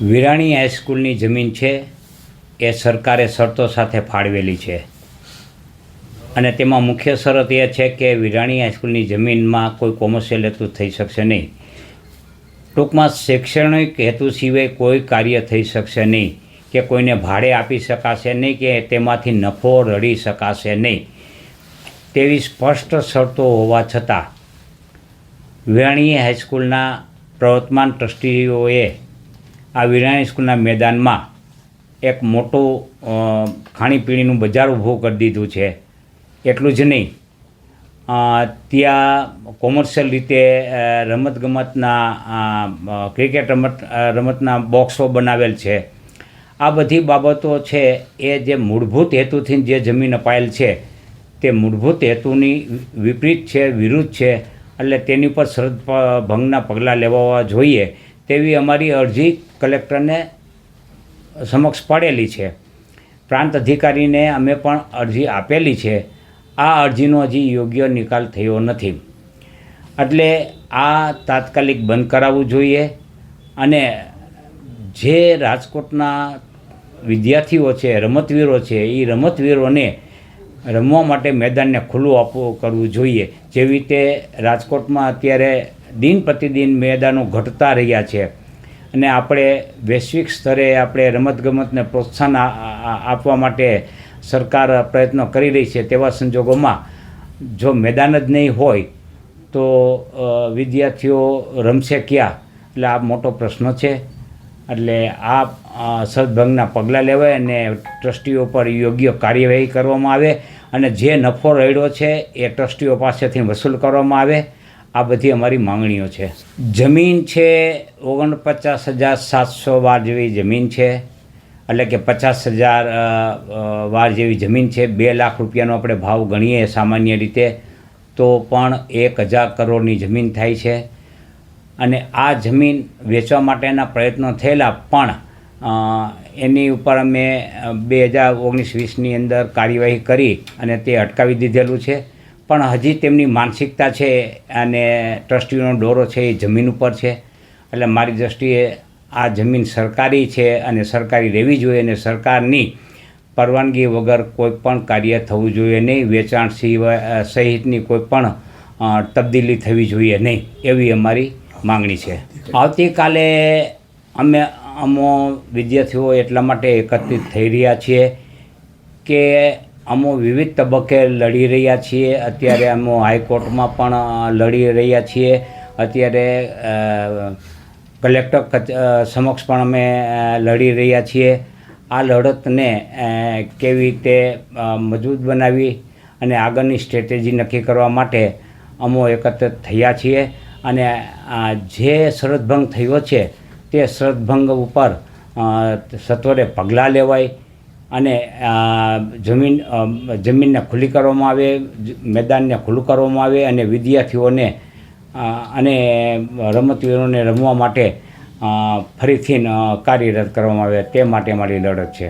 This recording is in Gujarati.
વિરાણી હાઈસ્કૂલની જમીન છે એ સરકારે શરતો સાથે ફાળવેલી છે અને તેમાં મુખ્ય શરત એ છે કે વિરાણી હાઈસ્કૂલની જમીનમાં કોઈ કોમર્શિયલ હેતુ થઈ શકશે નહીં. ટૂંકમાં શૈક્ષણિક હેતુ સિવાય કોઈ કાર્ય થઈ શકશે નહીં કે કોઈને ભાડે આપી શકાશે નહીં કે તેમાંથી નફો રળી શકાશે નહીં તેવી સ્પષ્ટ શરતો હોવા છતાં વિરાણી હાઈસ્કૂલના પ્રવર્તમાન ટ્રસ્ટીઓએ આ વિરાણી સ્કૂલના મેદાનમાં એક મોટું ખાણીપીણીનું બજાર ઊભું કરી દીધું છે. એટલું જ નહીં, ત્યાં કોમર્શિયલ રીતે રમતગમતના ક્રિકેટ રમતના બોક્સો બનાવેલ છે. આ બધી બાબતો છે એ જે મૂળભૂત હેતુથી જે જમીન અપાયેલ છે તે મૂળભૂત હેતુની વિપરીત છે, વિરુદ્ધ છે. એટલે તેની પર શરત ભંગના પગલાં લેવા જોઈએ તેવી અમારી અરજી કલેક્ટરને સમક્ષ પડેલી છે. પ્રાંત અધિકારીને અમે પણ અરજી આપેલી છે. આ અરજીનો હજી યોગ્ય નિકાલ થયો નથી. એટલે આ તાત્કાલિક બંધ કરાવવું જોઈએ અને જે રાજકોટના વિદ્યાર્થીઓ છે, રમતવીરો છે, એ રમતવીરોને રમવા માટે મેદાનને ખુલ્લું કરવું જોઈએ. જેવી રીતે રાજકોટમાં અત્યારે દિન પ્રતિદિન મેદાનો ઘટતા રહ્યા છે અને આપણે વૈશ્વિક સ્તરે આપણે રમતગમતને પ્રોત્સાહન આપવા માટે સરકાર પ્રયત્નો કરી રહી છે. તેવા સંજોગોમાં જો મેદાન જ નહીં હોય તો વિદ્યાર્થીઓ રમશે ક્યાં? એટલે આ મોટો પ્રશ્ન છે. એટલે આ સદભંગના પગલાં લેવાય અને ટ્રસ્ટીઓ પર યોગ્ય કાર્યવાહી કરવામાં આવે અને જે નફો રળ્યો છે એ ટ્રસ્ટીઓ પાસેથી વસૂલ કરવામાં આવે. આ બધી અમારી માંગણીઓ છે. જમીન છે 49,700 વાર જેવી જમીન છે, એટલે કે 50,000 વાર જેવી જમીન છે. 2 લાખ રૂપિયાનો આપણે ભાવ ગણીએ સામાન્ય રીતે તો પણ 1,000 કરોડની જમીન થાય છે. અને આ જમીન વેચવા માટેના પ્રયત્નો થયેલા પણ એની ઉપર અમે 2019-20ની અંદર કાર્યવાહી કરી અને તે અટકાવી દીધેલું છે. પણ હજી તેમની માનસિકતા છે અને ટ્રસ્ટીનો દોરો છે એ જમીન ઉપર છે. એટલે મારી દૃષ્ટિએ આ જમીન સરકારી છે અને સરકારી રહેવી જોઈએ અને સરકારની પરવાનગી વગર કોઈ પણ કાર્ય થવું જોઈએ નહીં. વેચાણ સિવાય સહિતની કોઈ પણ તબદીલી થવી જોઈએ નહીં એવી અમારી માંગણી છે. આવતીકાલે અમો વિદ્યાર્થીઓ એટલા માટે એકત્રિત થઈ રહ્યા છીએ કે અમો વિવિધ તબક્કે લડી રહ્યા છીએ. અત્યારે અમો હાઈકોર્ટમાં પણ લડી રહ્યા છીએ. અત્યારે કલેક્ટર સમક્ષ પણ અમે લડી રહ્યા છીએ. આ લડતને કેવી રીતે મજબૂત બનાવી અને આગળની સ્ટ્રેટેજી નક્કી કરવા માટે અમો એકત્રિત થયા છીએ. અને જે શરતભંગ થયો છે તે શરતભંગ ઉપર સત્વરે પગલાં લેવાય અને જમીનને ખુલ્લી કરવામાં આવે, મેદાનને ખુલ્લું કરવામાં આવે અને વિદ્યાર્થીઓને અને રમતવીરોને રમવા માટે ફરીથી કાર્યરત કરવામાં આવે તે માટે મારી લડત છે.